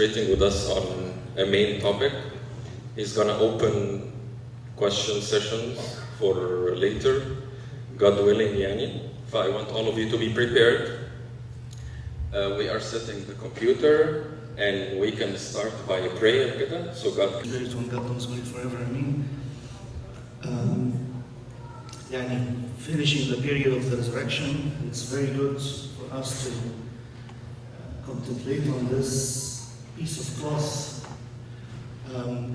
Concentrating with us on a main topic. He's gonna open question sessions for later, God willing yani. I want all of you to be prepared. We are setting the computer and we can start by a prayer كده. So God. When God comes will forever. I mean, finishing the period of the resurrection, it's very good for us to contemplate on this piece of cloth,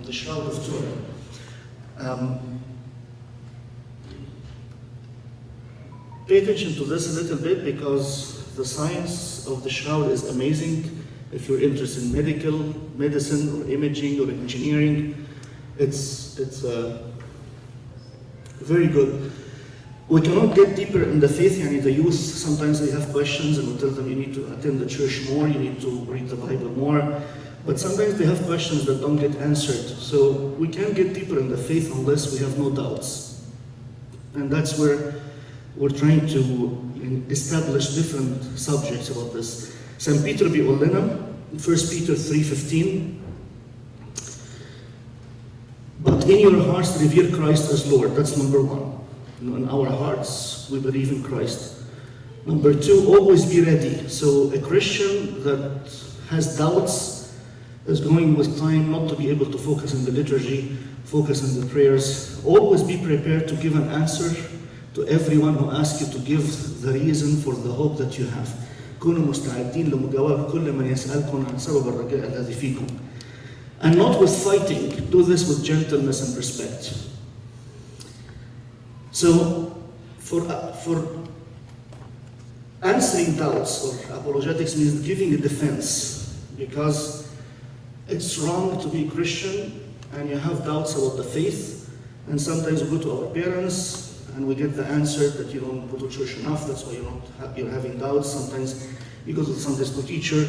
the shroud of Turin. Pay attention to this a little bit because the science of the shroud is amazing. If you're interested in medicine or imaging or engineering, it's very good. We cannot get deeper in the faith. The youth, sometimes they have questions and we tell them you need to attend the church more, you need to read the Bible more. But sometimes they have questions that don't get answered. So we can't get deeper in the faith unless we have no doubts. And that's where we're trying to establish different subjects about this. St. Peter بيقول لنا, 1 Peter 3:15, but in your hearts revere Christ as Lord. That's number one. In our hearts, we believe in Christ. Number two, always be ready. So a Christian that has doubts is going with time not to be able to focus on the liturgy, focus on the prayers. Always be prepared to give an answer to everyone who asks you to give the reason for the hope that you have. كونوا مستعدين لمجاوبة كل من يسألكم عن سبب الرجاء الذي فيكم. And not with fighting. Do this with gentleness and respect. So, for answering doubts, or apologetics means giving a defense, because it's wrong to be Christian and you have doubts about the faith, and sometimes we go to our parents and we get the answer that you don't go to church enough, that's why you're having doubts. Sometimes you go to the Sunday school teacher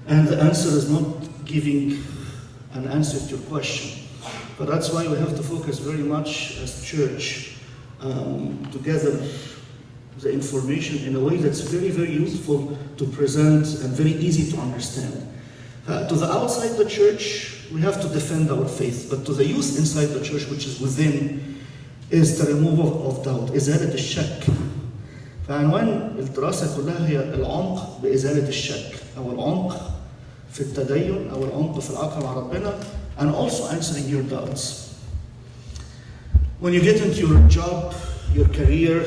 and the answer is not giving an answer to your question. But that's why we have to focus very much as church to gather the information in a way that's very, very useful to present and very easy to understand. To the outside the church, we have to defend our faith, but to the youth inside the church, which is within, is the removal of doubt, إزالة الشك. فعنوان الدراسة كلها هي العمق بإزالة الشك، أو العمق في التدين، أو العمق في العلاقة مع ربنا, and also answering your doubts. When you get into your job, your career,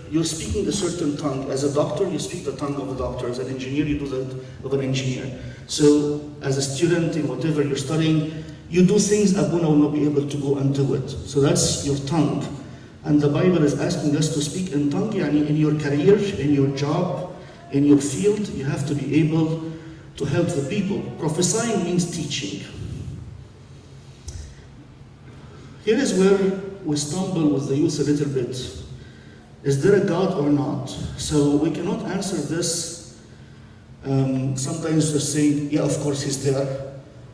you're speaking a certain tongue. As a doctor, you speak the tongue of a doctor. As an engineer, you do that of an engineer. So, as a student in whatever you're studying, you do things abona will not be able to go and do it. So that's your tongue. And the Bible is asking us to speak in tongue. In your career, in your job, in your field, you have to be able to help the people. Prophesying means teaching. Here is where we stumble with the youth a little bit. Is there a God or not? So we cannot answer this sometimes just saying, yeah, of course he's there.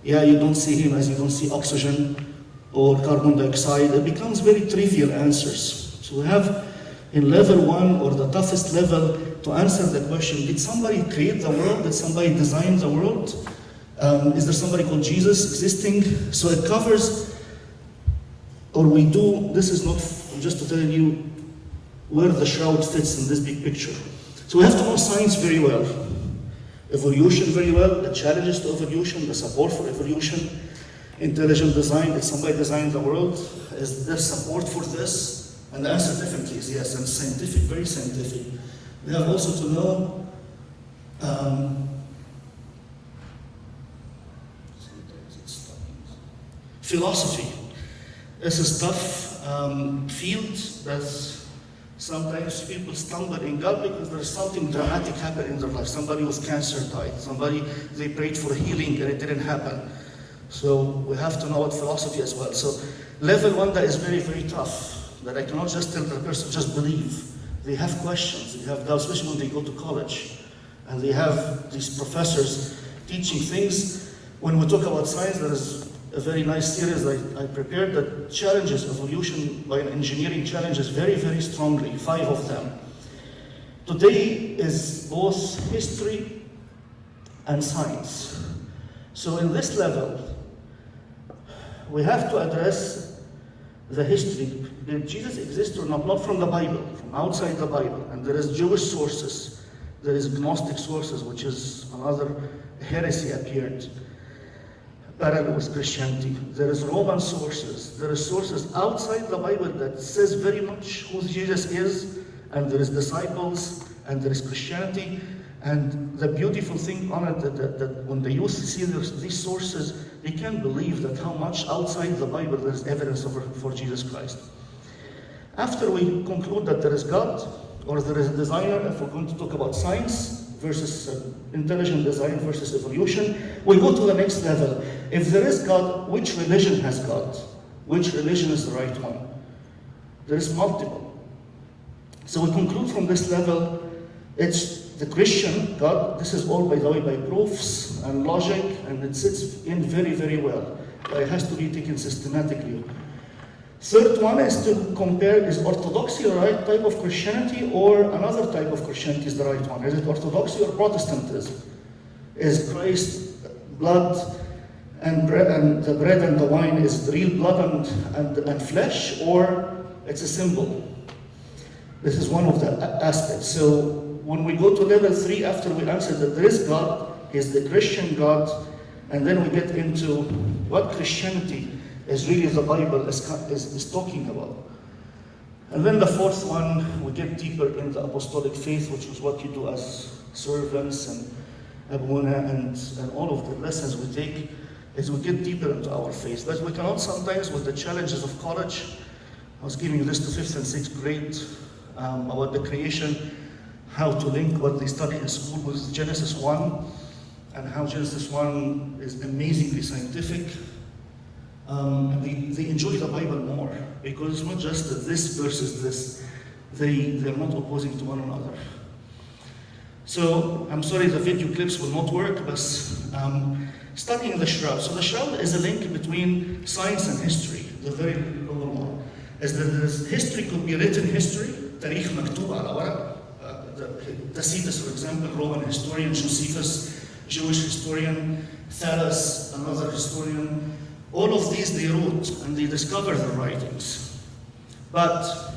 Yeah, you don't see him as you don't see oxygen or carbon dioxide. It becomes very trivial answers. So we have in level 1 or the toughest level to answer the question, did somebody create the world? Did somebody design the world? Is there somebody called Jesus existing? So it covers, or we do, this is not just to tell you where the shroud fits in this big picture. So we have to know science very well, evolution very well, the challenges to evolution, the support for evolution, intelligent design. Did somebody design the world? Is there support for this? And the answer definitely is yes, and scientific, very scientific. We have also to know philosophy. It's a tough field that's sometimes people stumble in God because there's something dramatic happened in their life. Somebody with cancer died. Somebody, they prayed for healing and it didn't happen. So we have to know what philosophy as well. So level 1 that is very, very tough, that I cannot just tell the person, just believe. They have questions, they have doubts, especially when they go to college. And they have these professors teaching things. When we talk about science, there is a very nice series I prepared that challenges evolution by an engineering challenges very, very strongly, 5 of them. Today is both history and science. So in this level, we have to address the history. Did Jesus exist or not? Not from the Bible, from outside the Bible. And there is Jewish sources. There is Gnostic sources, which is another heresy appeared, parallel with Christianity. There is Roman sources. There is sources outside the Bible that says very much who Jesus is, and there is disciples, and there is Christianity. And the beautiful thing on it that when the youth see these sources, they can't believe that how much outside the Bible there is evidence for Jesus Christ. After we conclude that there is God, or there is a designer, if we're going to talk about science versus intelligent design versus evolution, we go to the next level. If there is God, which religion has God? Which religion is the right one? There is multiple. So we conclude from this level, it's the Christian God. This is all, by the way, by proofs and logic, and it sits in very, very well. It has to be taken systematically. Third one is to compare, is Orthodoxy the right type of Christianity, or another type of Christianity is the right one? Is it Orthodoxy or Protestantism? Is Christ's blood and the bread and the wine is the real blood and flesh, or it's a symbol? This is one of the aspects. So when we go to level 3, after we answer that there is God, is the Christian God, and then we get into what Christianity is really the Bible is talking about. And then the fourth one, we get deeper in the apostolic faith, which is what you do as servants and abona and all of the lessons we take, as we get deeper into our faith. But we cannot sometimes, with the challenges of college, I was giving this to 5th and 6th grade about the creation, how to link what they study in school with Genesis 1, and how Genesis 1 is amazingly scientific. They enjoy the Bible more, because it's not just this versus this. They're not opposing to one another. So, I'm sorry the video clips will not work, but studying the shroud. So the shroud is a link between science and history, the very lower one. As history could be written history, تاريخ مكتوب على ورق. Tacitus, for example, Roman historian, Josephus, Jewish historian, Thales, another historian. All of these they wrote and they discovered the writings. But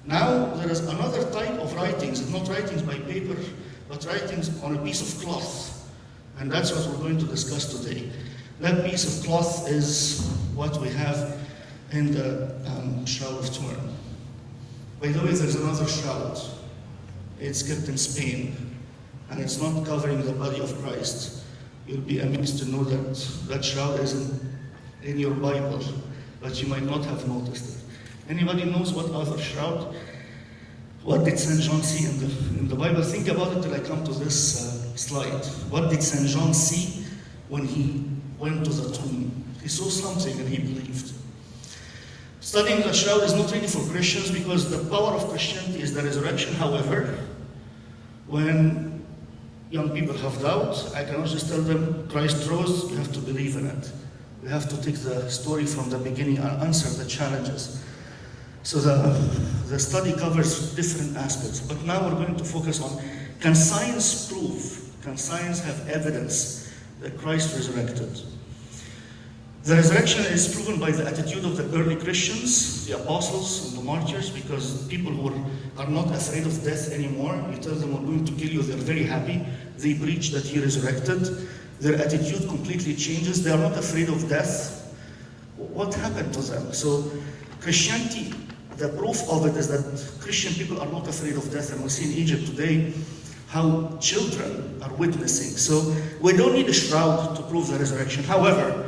now there is another type of writings, not writings by paper, but writings on a piece of cloth. And that's what we're going to discuss today. That piece of cloth is what we have in the Shroud of Turin. By the way, there's another shroud. It's kept in Spain, and it's not covering the body of Christ. You'll be amazed to know that that shroud isn't in your Bible, but you might not have noticed it. Anybody knows what other shroud? What did St. John see in the Bible? Think about it till I come to this slide. What did St. John see when he went to the tomb? He saw something and he believed. Studying the shroud is not really for Christians, because the power of Christianity is the resurrection. However, when young people have doubt, I cannot just tell them Christ rose, you have to believe in it. We have to take the story from the beginning and answer the challenges. So the study covers different aspects, but now we're going to focus on, can science prove, can science have evidence that Christ resurrected? The resurrection is proven by the attitude of the early Christians, the apostles and the martyrs, because people who are not afraid of death anymore, you tell them we're going to kill you, they're very happy. They preach that he resurrected. Their attitude completely changes. They are not afraid of death. What happened to them? So Christianity, the proof of it is that Christian people are not afraid of death. And we see in Egypt today how children are witnessing. So we don't need a shroud to prove the resurrection. However,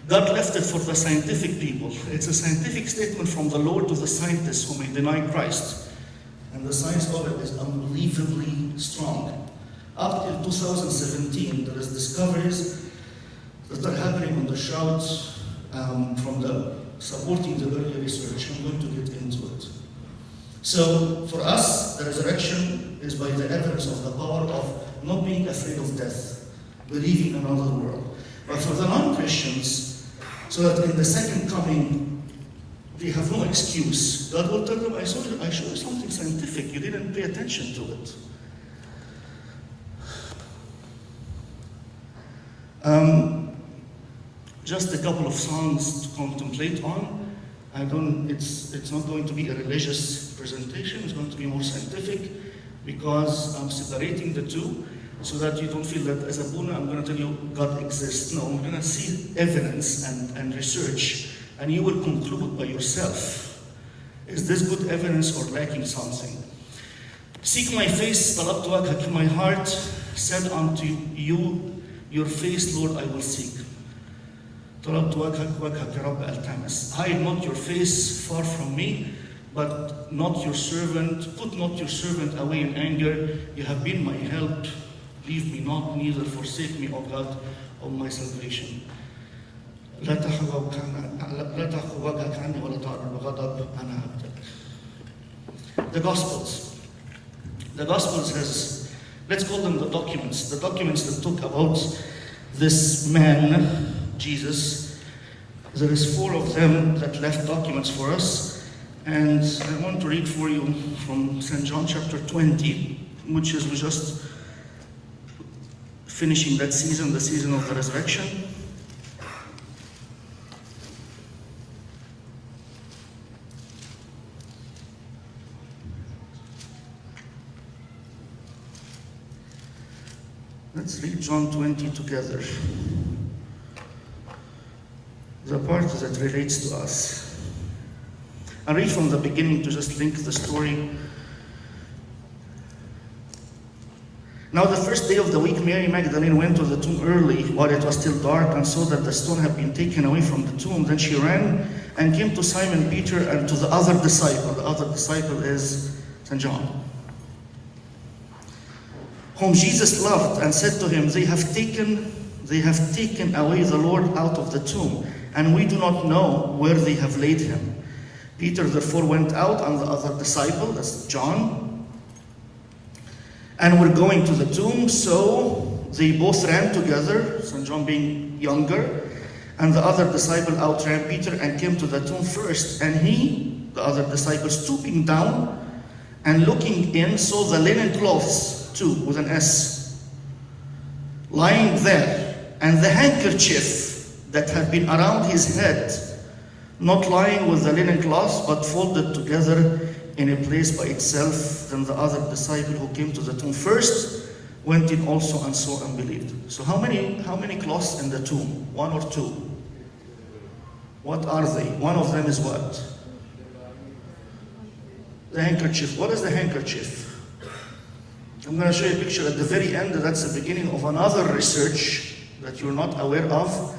God left it for the scientific people. It's a scientific statement from the Lord to the scientists who may deny Christ. And the science of it is unbelievably strong. Up till 2017, there is discoveries that are happening on the shrouds from supporting the early research. I'm going to get into it. So for us, the resurrection is by the evidence of the power of not being afraid of death, believing in another world. But for the non-Christians, so that in the second coming, they have no excuse. God will tell them, I showed you something scientific, you didn't pay attention to it. just a couple of songs to contemplate on. It's not going to be a religious presentation, it's going to be more scientific, because I'm separating the two so that you don't feel that as abona I'm going to tell you God exists. No, I'm going to see evidence and research, and you will conclude by yourself. Is this good evidence or lacking something? Seek my face, talabtu wajhak, my heart said unto you, your face, Lord, I will seek. طلبت وجهك يا رب التمس. Hide not your face far from me, but not your servant. Put not your servant away in anger. You have been my help. Leave me not, neither forsake me, O God, of my salvation. لا تخو وجهك عني ولا تعرض بغضب أنا عبدك. The Gospels has, let's call them the documents that talk about this man, Jesus. There is 4 of them that left documents for us, and I want to read for you from St. John chapter 20, which is we're just finishing that season, the season of the resurrection. Let's read John 20 together. The part that relates to us. I read from the beginning to just link the story. Now the first day of the week, Mary Magdalene went to the tomb early while it was still dark and saw that the stone had been taken away from the tomb. Then she ran and came to Simon Peter and to the other disciple. The other disciple is St. John, whom Jesus loved, and said to him, They have taken away the Lord out of the tomb, and we do not know where they have laid him. Peter therefore went out, and the other disciple, that's John, and were going to the tomb. So they both ran together, St. John being younger, and the other disciple outran Peter and came to the tomb first. And he, the other disciple, stooping down and looking in, saw the linen cloths, too, with an S, lying there, and the handkerchief that had been around his head, not lying with the linen cloth, but folded together in a place by itself. Then the other disciple who came to the tomb first went in also and saw and believed. So how many cloths in the tomb? 1 or 2? What are they? One of them is what? The handkerchief. What is the handkerchief? I'm going to show you a picture at the very end. That's the beginning of another research that you're not aware of.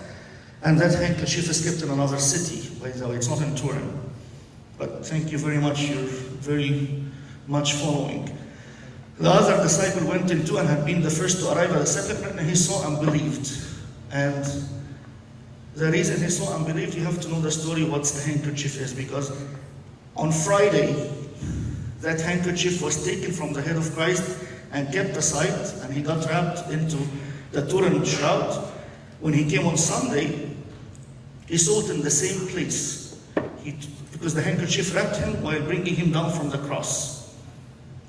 And that handkerchief is kept in another city, by the way. It's not in Turin. But thank you very much. You're very much following. The other disciple went in too and had been the first to arrive at the sepulchre, and he saw and believed. And the reason he saw and believed, you have to know the story, what the handkerchief is. Because on Friday, that handkerchief was taken from the head of Christ and kept aside, and he got wrapped into the turin shroud. When he came on Sunday, he saw it in the same place, because the handkerchief wrapped him while bringing him down from the cross.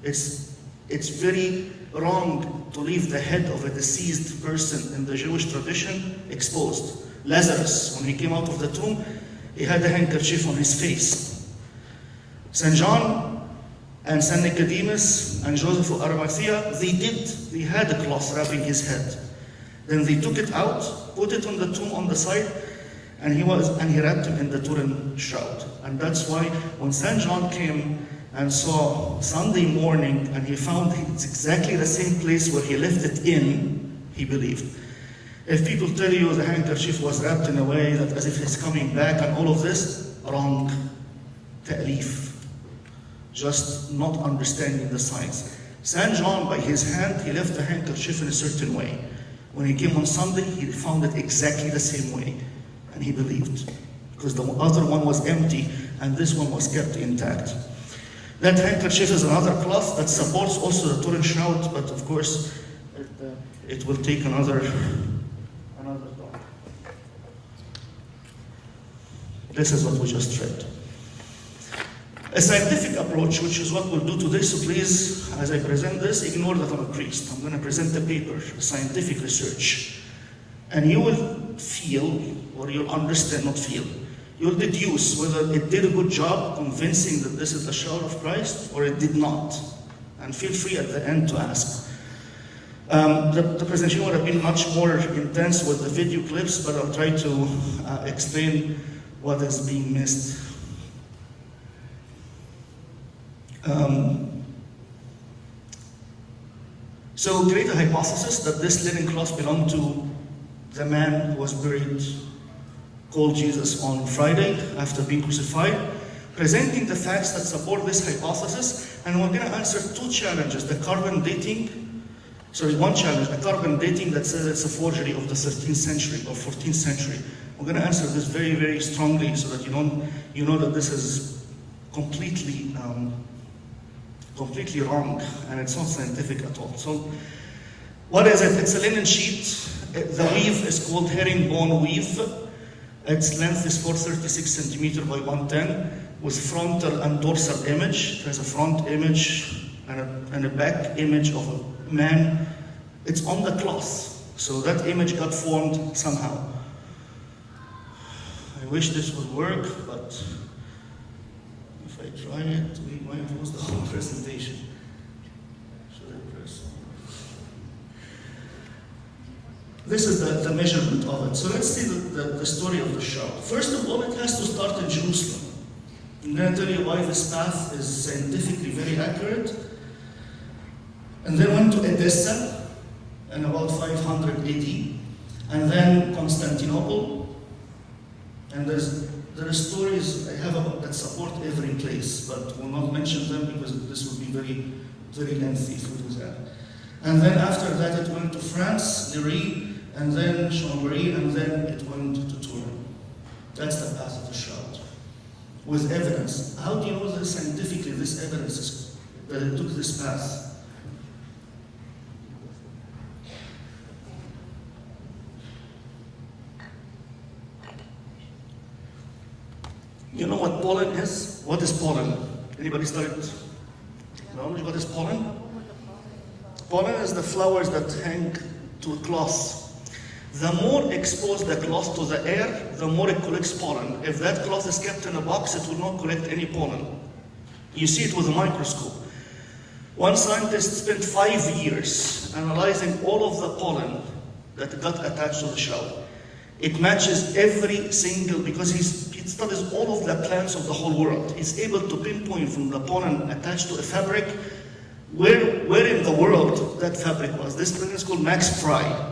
It's very wrong to leave the head of a deceased person in the Jewish tradition exposed. Lazarus, when he came out of the tomb, he had a handkerchief on his face. St. John and St. Nicodemus and Joseph of Arimathea, they had a cloth wrapping his head. Then they took it out, put it on the tomb on the side, and he wrapped him in the turin shroud. And that's why when St. John came and saw Sunday morning and he found it's exactly the same place where he left it in, he believed. If people tell you the handkerchief was wrapped in a way that as if it's coming back and all of this, wrong. Ta'leef. Just not understanding the science. St. John, by his hand, he left the handkerchief in a certain way. When he came on Sunday, he found it exactly the same way, and he believed, because the other one was empty, and this one was kept intact. That handkerchief is another cloth that supports also the turin shroud, but of course, it will take another talk. This is what we just read. A scientific approach, which is what we'll do today, so please, as I present this, ignore that I'm a priest. I'm going to present a paper, scientific research. And you will feel or you'll understand, not feel. You'll deduce whether it did a good job convincing that this is the shroud of Christ or it did not. And feel free at the end to ask. The presentation would have been much more intense with the video clips, but I'll try to explain what is being missed. So create a hypothesis that this linen cloth belonged to the man who was buried, called Jesus on Friday after being crucified, presenting the facts that support this hypothesis, and we're going to answer two challenges: the carbon dating, one challenge, the carbon dating that says it's a forgery of the 13th century or 14th century. We're going to answer this very, very strongly so that you know that this is completely wrong, and it's not scientific at all. So, what is it? It's a linen sheet. The weave is called herringbone weave. Its length is 436 centimeter by 110, with frontal and dorsal image. There's a front image and a back image of a man. It's on the cloth, so that image got formed somehow. I wish this would work, but if I try it, we might lose the whole presentation. Should I press? This is the measurement of it. So let's see the story of the shroud. First of all, it has to start in Jerusalem. I'm going to tell you why this path is scientifically very accurate. And then went to Edessa in about 500 AD, and then Constantinople. And there are stories I have about that support every place, but will not mention them because this would be very, very lengthy if we do that. And then after that it went to France, Lirie, and then Chambéry, and then it went to Turin. That's the path of the shroud. With evidence. How do you know that scientifically this evidence is that it took this path? You know what pollen is? What is pollen? Anybody studied knowledge? What is pollen? Pollen is the flowers that hang to a cloth. The more exposed the cloth to the air, the more it collects pollen. If that cloth is kept in a box, it will not collect any pollen. You see it with a microscope. One scientist spent 5 years analyzing all of the pollen that got attached to the shroud. It matches every single, because he studies all of the plants of the whole world. He's able to pinpoint from the pollen attached to a fabric where in the world that fabric was. This person is called Max Fry.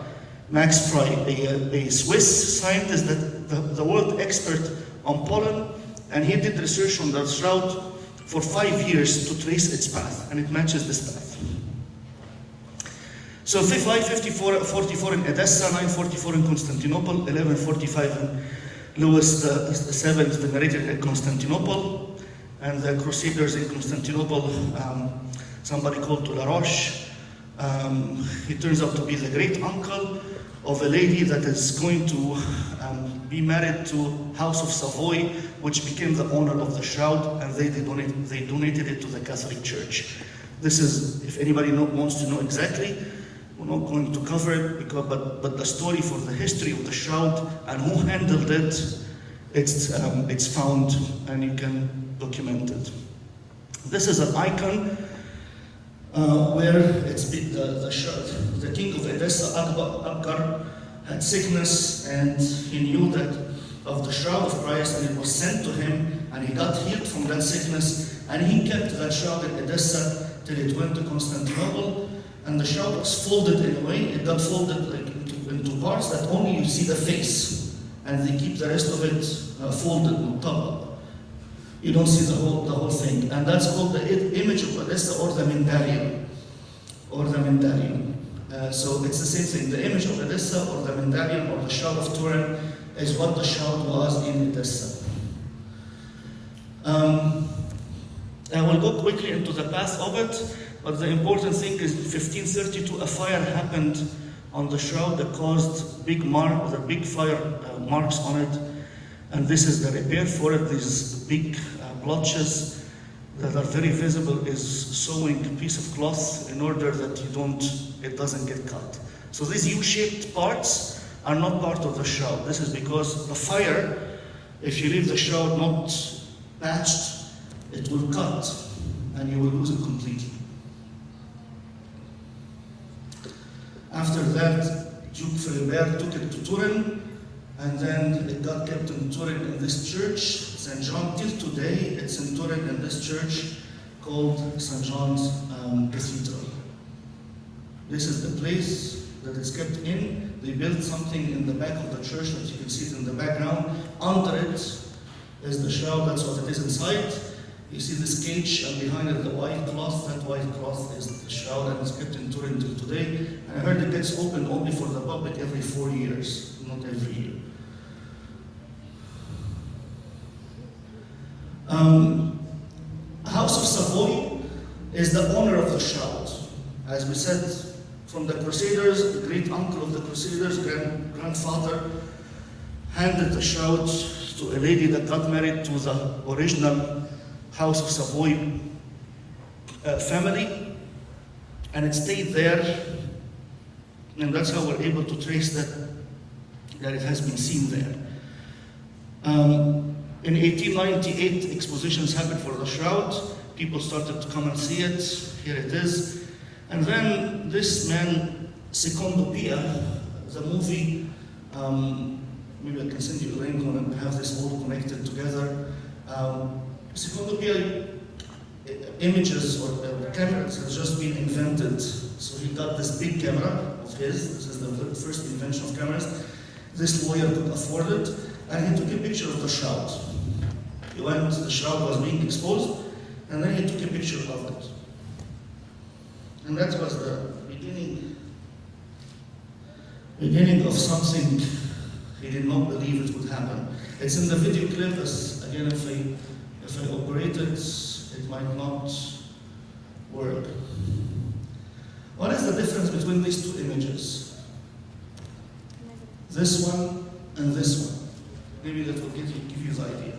Max Fry, a Swiss scientist, that the world expert on pollen, and he did research on the shroud for 5 years to trace its path, and it matches this path. So 544 in Edessa, 944 in Constantinople, 1145 in Louis VII venerated at Constantinople, and the Crusaders in Constantinople, somebody called La Roche. He turns out to be the great uncle of a lady that is going to be married to House of Savoy, which became the owner of the shroud, and they donated it to the Catholic Church. This is, if anybody wants to know exactly, we're not going to cover it, but the story for the history of the shroud and who handled it, it's found and you can document it. This is an icon where the king of Edessa, Abgar, had sickness, and he knew that of the shroud of Christ, and it was sent to him, and he got healed from that sickness, and he kept that shroud in Edessa till it went to Constantinople, and the shroud was folded in a way. It got folded like into parts that only you see the face, and they keep the rest of it folded on top. You don't see the whole thing, and that's called the image of Edessa, or the medallion, so it's the same thing. The image of Edessa, or the medallion, or the shroud of Turin, is what the shroud was in Edessa. I will go quickly into the path of it, but the important thing is 1532 a fire happened on the shroud that caused big fire marks on it. And this is the repair for it. These big blotches that are very visible is sewing a piece of cloth in order that it doesn't get cut. So these U-shaped parts are not part of the shroud. This is because the fire, if you leave the shroud not patched, it will cut and you will lose it completely. After that, Duke Philibert took it to Turin, and then it got kept in Turin in this church, St. John. Till today, it's in Turin in this church called St. John's Cathedral. This is the place that it's kept in. They built something in the back of the church that you can see it in the background. Under it is the shroud, that's what it is inside. You see this cage, and behind it the white cloth. That white cloth is the shroud, and it's kept in Turin till today. And I heard it gets opened only for the public every 4 years, not every year. House of Savoy is the owner of the shroud. As we said, from the Crusaders, the great uncle of the Crusaders, grandfather, handed the shroud to a lady that got married to the original House of Savoy family, and it stayed there, and that's how we're able to trace that it has been seen there. In 1898, expositions happened for the shroud. People started to come and see it. Here it is. And then this man, Secondo Pia, the movie, maybe I can send you a link on and have this all connected together. Secondo Pia images or cameras has just been invented. So he got this big camera of his. This is the first invention of cameras. This lawyer could afford it, and he took a picture of the shroud. He went, the shroud was being exposed, and then he took a picture of it. And that was the beginning of something he did not believe it would happen. It's in the video clip. As again, if I operate it, it might not work. What is the difference between these two images? This one and this one. Maybe that will give you the idea.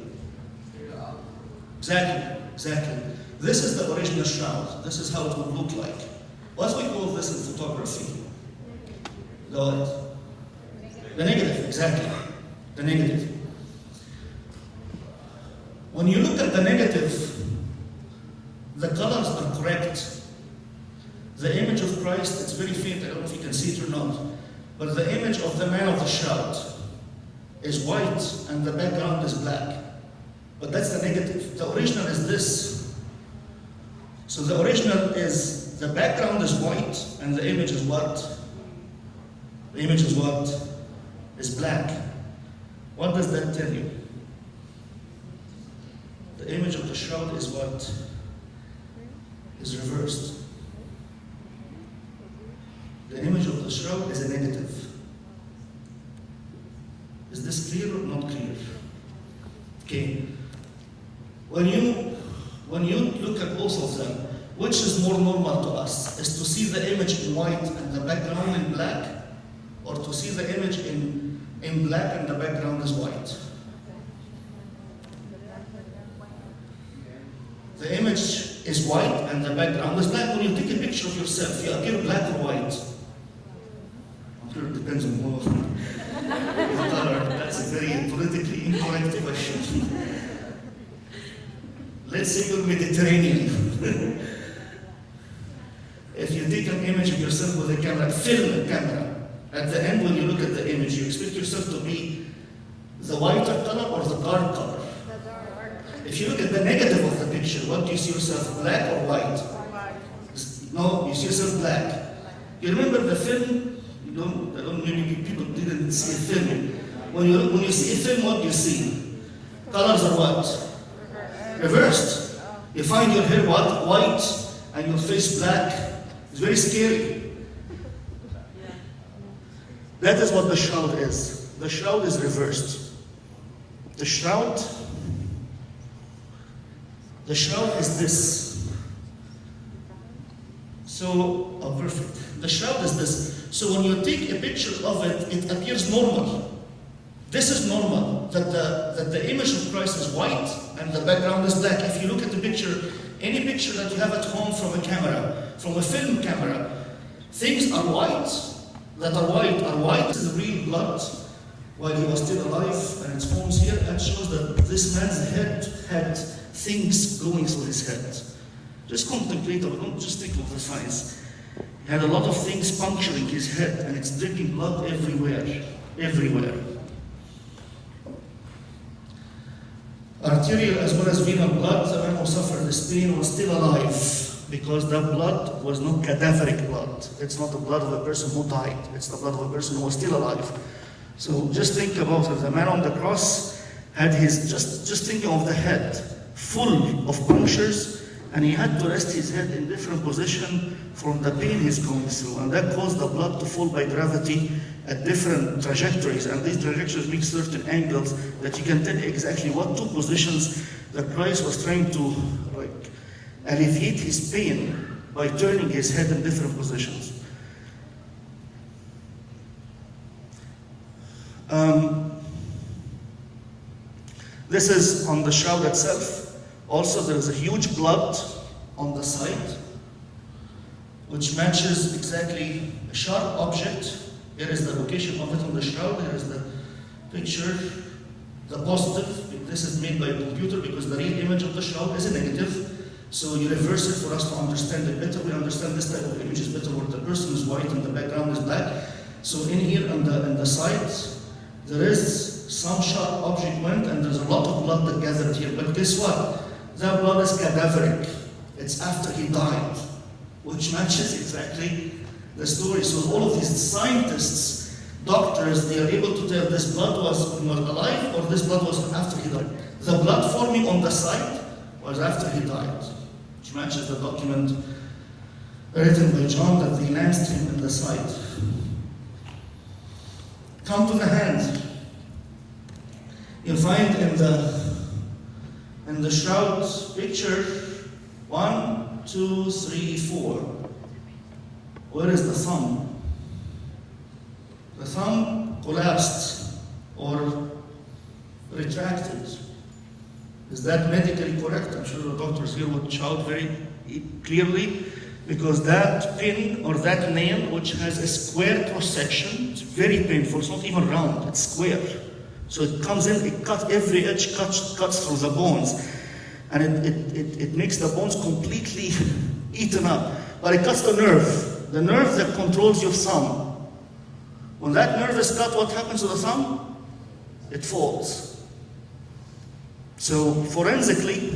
Exactly. This is the original shroud. This is how it would look like. What we call this in photography? The what? The negative, exactly. The negative. When you look at the negative, the colors are correct. The image of Christ, it's very faint, I don't know if you can see it or not, but the image of the man of the shroud is white and the background is black. But that's the negative. The original is this. So the original is, the background is white and the image is what? The image is what? Is black. What does that tell you? The image of the shroud is what? Is reversed. The image of the shroud is a negative. Is this clear or not clear? Okay. When you look at both of them, which is more normal to us? Is to see the image in white and the background in black, or to see the image in black and the background is white? The image is white and the background is black. When you take a picture of yourself, you appear black or white? I'm sure it depends on what color. That's a very politically incorrect question. Let's say you're Mediterranean. If you take an image of yourself with a camera, film a camera, at the end when you look at the image, you expect yourself to be the whiter color or the dark color? If you look at the negative of the picture, what do you see yourself, black or white? No, you see yourself black. You remember the film? Maybe people didn't see a film. When you see a film, what do you see? Colors are what? Reversed. You find your hair what? White and your face black. It's very scary. That is what the shroud is. The shroud is reversed. The shroud is this. So, perfect. The shroud is this. So when you take a picture of it, it appears normal. This is normal, that the image of Christ is white and the background is black. If you look at the picture, any picture that you have at home from a camera, from a film camera, things are white that are white is real blood while he was still alive, and it forms here and shows that this man's head had things going through his head. Just contemplate it, don't just think of the signs. He had a lot of things puncturing his head, and it's dripping blood everywhere, everywhere. Arterial as well as venal blood, the man who suffered this pain was still alive, because that blood was not cadaveric blood. It's not the blood of a person who died. It's the blood of a person who was still alive. So just think about it. The man on the cross had his, just thinking of the head, full of punctures, and he had to rest his head in different position from the pain he's going through. And that caused the blood to fall by gravity at different trajectories. And these trajectories make certain angles that you can tell exactly what two positions that Christ was trying to alleviate his pain by turning his head in different positions. This is on the shroud itself. Also, there is a huge blood on the side, which matches exactly a sharp object. Here is the location of it on the shroud. Here is the picture, the positive. This is made by a computer because the real image of the shroud is a negative. So you reverse it for us to understand it better. We understand this type of images better where the person is white and the background is black. So in here on the side, there is some sharp object went, and there's a lot of blood that gathered here. But guess what? That blood is cadaveric. It's after he died, which matches exactly the story. So all of these scientists, doctors, they are able to tell this blood was when he was alive or this blood was after he died. The blood forming on the side was after he died, which matches the document written by John that they lanced him in the side. Come to the hand. You find in the shroud picture 1, 2, 3, 4. Where is the thumb? The thumb collapsed or retracted. Is that medically correct? I'm sure the doctors here would shout very clearly, because that pin or that nail, which has a square cross section, it's very painful. It's not even round, it's square. So it comes in, it cuts, every edge cuts through the bones, and it makes the bones completely eaten up. But it cuts the nerve that controls your thumb. When that nerve is cut, what happens to the thumb? It falls. So forensically,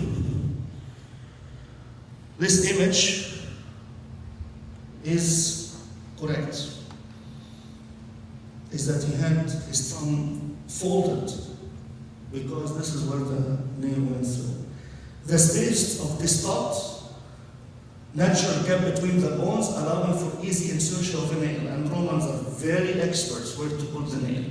this image is correct. Is that he had his thumb folded, because this is where the nail went through. The space of this dot, natural gap between the bones, allowing for easy insertion of a nail, and Romans are very experts where to put the nail.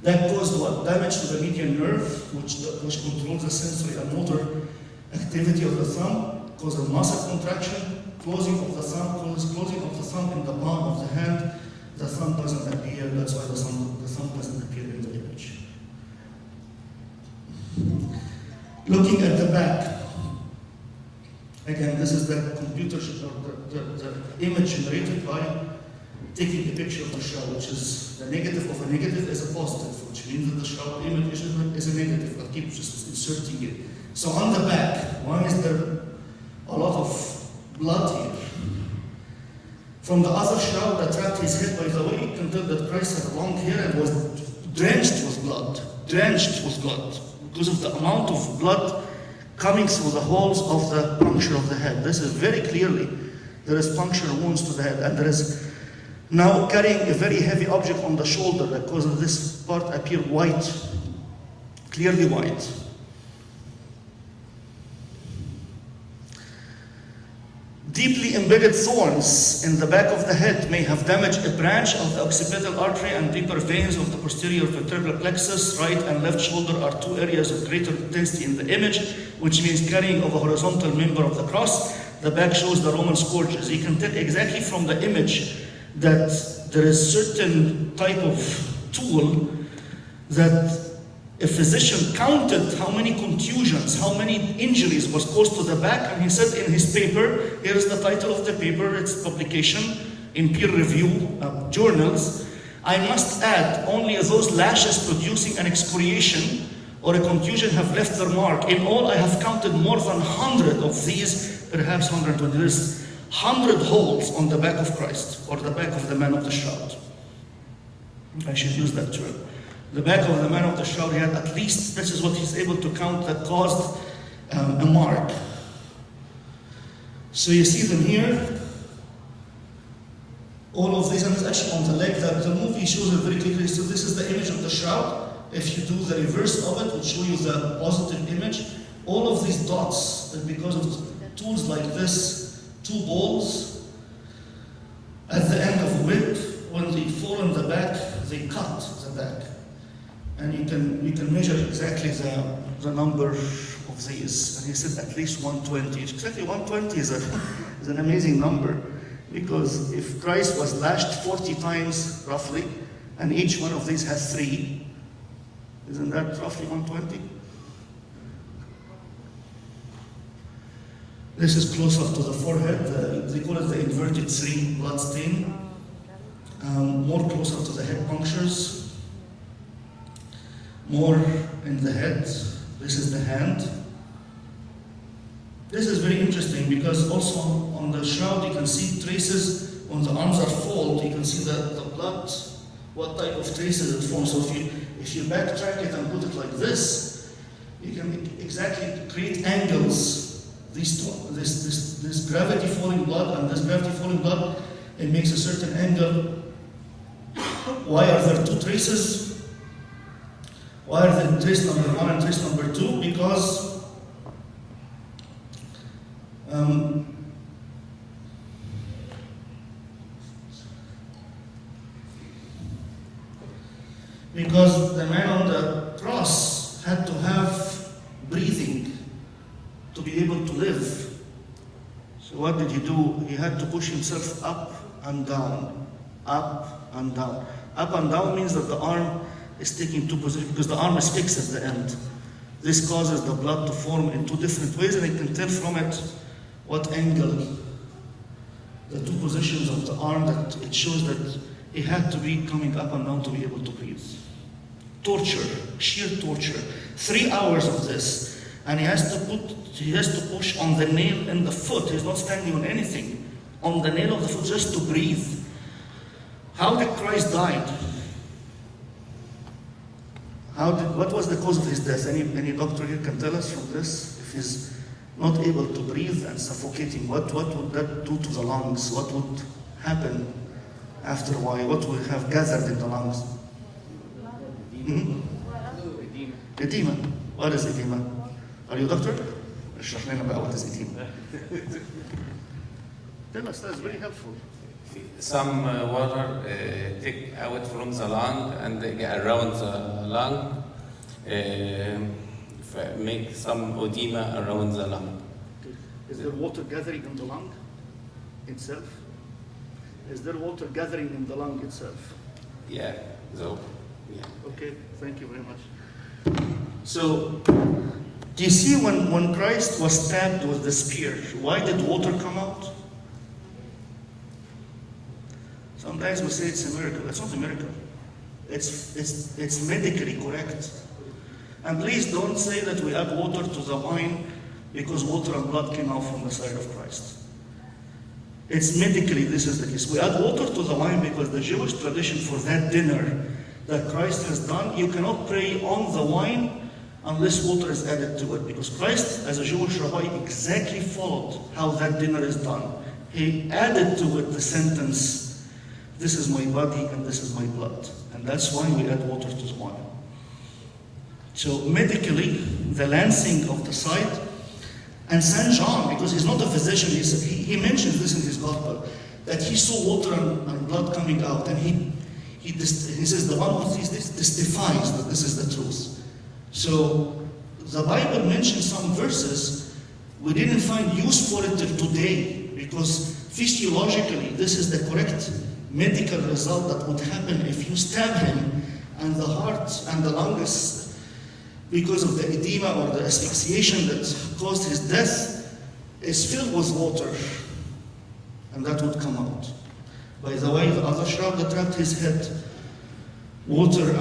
That caused what? Damage to the median nerve, which controls the sensory and motor activity of the thumb, causes muscle contraction, closing of the thumb in the palm of the hand. The thumb doesn't appear, that's why the thumb doesn't appear in the image. Looking at the back, again, this is the computer, the image generated by taking a picture of the shroud, which is the negative of a negative is a positive, which means that the shroud image is a negative. I'll keep just inserting it. So on the back, why is there a lot of blood here? From the other shroud that wrapped his head, by the way, you can tell that Christ had long hair and was drenched with blood, because of the amount of blood coming through the holes of the puncture of the head. This is very clearly, there is puncture wounds to the head, and there is now carrying a very heavy object on the shoulder that causes this part appear white, clearly white. Deeply embedded thorns in the back of the head may have damaged a branch of the occipital artery, and deeper veins of the posterior vertebral plexus. Right and left shoulder are two areas of greater intensity in the image, which means carrying of a horizontal member of the cross. The back shows the Roman scourges. You can tell exactly from the image that there is certain type of tool that a physician counted how many contusions, how many injuries was caused to the back, and he said in his paper, here is the title of the paper, its publication, in peer review journals, I must add only those lashes producing an excoriation or a contusion have left their mark. In all, I have counted more than 100 of these, perhaps 120. There's 100 holes on the back of Christ, or the back of the man of the shroud. I should use that term. The back of the man of the shroud, he had at least, this is what he's able to count, that caused a mark. So you see them here. All of these, and it's actually on the leg, that the movie shows it very clearly. So this is the image of the shroud. If you do the reverse of it, it will show you the positive image. All of these dots, that because of tools like this, two balls at the end of a whip, when they fall on the back, they cut the back. And you can measure exactly the number of these. And he said at least 120. Exactly 120 is an amazing number, because if Christ was lashed 40 times roughly, and each one of these has 3, isn't that roughly 120? This is close up to the forehead. They call it the inverted 3 blood stain. More close up to the head punctures. More in the head. This is the hand. This is very interesting because also on the shroud you can see traces. When the arms are folded, you can see the blood, what type of traces it forms. So if you backtrack it and put it like this, you can exactly create angles. This gravity falling blood and this gravity falling blood, it makes a certain angle. Why are there 2 traces? Why are there trace number 1 and trace number 2? Because the man on the cross had to have breathing to be able to live. So what did he do? He had to push himself up and down, up and down. Up and down means that the arm is taking 2 positions, because the arm is fixed at the end. This causes the blood to form in 2 different ways, and you can tell from it what angle, the 2 positions of the arm, that it shows that he had to be coming up and down to be able to breathe. Torture, sheer torture. 3 hours of this, and he has to push on the nail in the foot. He's not standing on anything. On the nail of the foot just to breathe. How did Christ die? What was the cause of his death? Any doctor here can tell us from this? If he's not able to breathe and suffocating, what would that do to the lungs? What would happen after a while? What would have gathered in the lungs? Edema. What is edema? Are you a doctor? اشرح لنا بقى what is edema. Tell us, that's very helpful. Some water take out from the lung and around the lung, make some edema around the lung. Okay. Is there water gathering in the lung itself? Is there water gathering in the lung itself? Yeah. So, yeah. Okay, thank you very much. So, do you see when Christ was stabbed with the spear, why did water come out? Sometimes we say it's a miracle. It's not a miracle. It's medically correct. And please don't say that we add water to the wine because water and blood came out from the side of Christ. It's medically, this is the case. We add water to the wine because the Jewish tradition for that dinner that Christ has done, you cannot pray on the wine unless water is added to it. Because Christ, as a Jewish rabbi, exactly followed how that dinner is done. He added to it the sentence, "This is my body and this is my blood." And that's why we add water to the wine. So medically, the lancing of the side, and St. John, because he's not a physician, he mentions this in his gospel, that he saw water and blood coming out, and he says the one who sees this testifies that this is the truth. So the Bible mentions some verses we didn't find use for it till today, because physiologically this is the correct medical result that would happen if you stab him and the heart and the lungs, because of the edema or the asphyxiation that caused his death, is filled with water, and that would come out. By the way, the other shroud that wrapped his head, water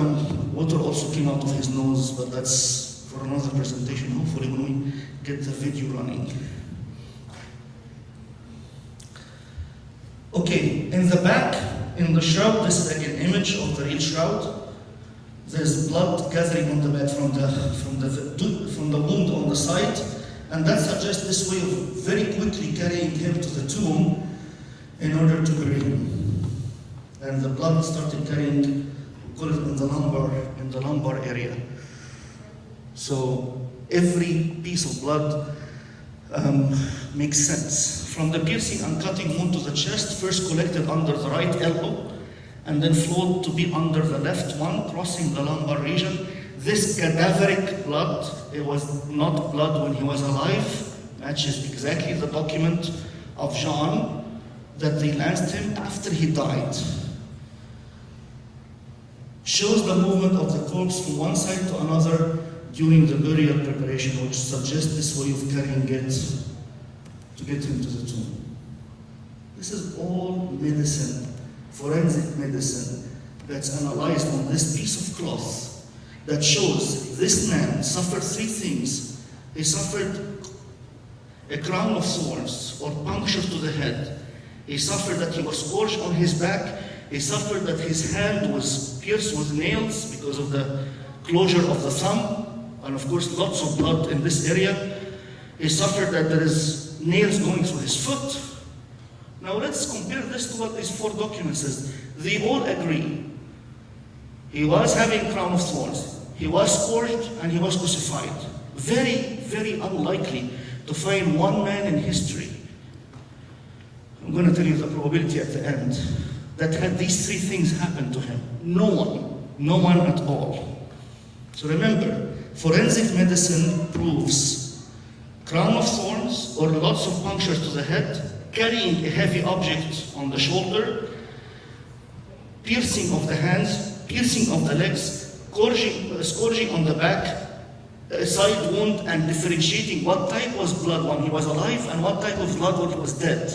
also came out of his nose, but that's for another presentation, hopefully when we get the video running. Okay, in the back, in the shroud, this is like an image of the real shroud. There's blood gathering on the back from the wound on the side, and that suggests this way of very quickly carrying him to the tomb in order to bury him. And the blood started carrying, call it in the lumbar area. So every piece of blood makes sense. From the piercing and cutting wound to the chest, first collected under the right elbow, and then flowed to be under the left one, crossing the lumbar region. This cadaveric blood, it was not blood when he was alive, matches exactly the document of John that they lanced him after he died. Shows the movement of the corpse from one side to another during the burial preparation, which suggests this way of carrying it to get him to the tomb. This is all medicine, forensic medicine, that's analyzed on this piece of cloth that shows this man suffered three things. He suffered a crown of thorns or puncture to the head. He suffered that he was scourged on his back. He suffered that his hand was pierced with nails because of the closure of the thumb, and of course lots of blood in this area. He suffered that there is nails going through his foot. Now let's compare this to what these four documents says. They all agree. He was having crown of thorns. He was scourged and he was crucified. Very, very unlikely to find one man in history, I'm going to tell you the probability at the end, that had these three things happen to him. No one at all. So remember, forensic medicine proves crown of thorns or lots of punctures to the head, carrying a heavy object on the shoulder, piercing of the hands, piercing of the legs, scourging on the back, a side wound, and differentiating what type was blood when he was alive and what type of blood when he was dead.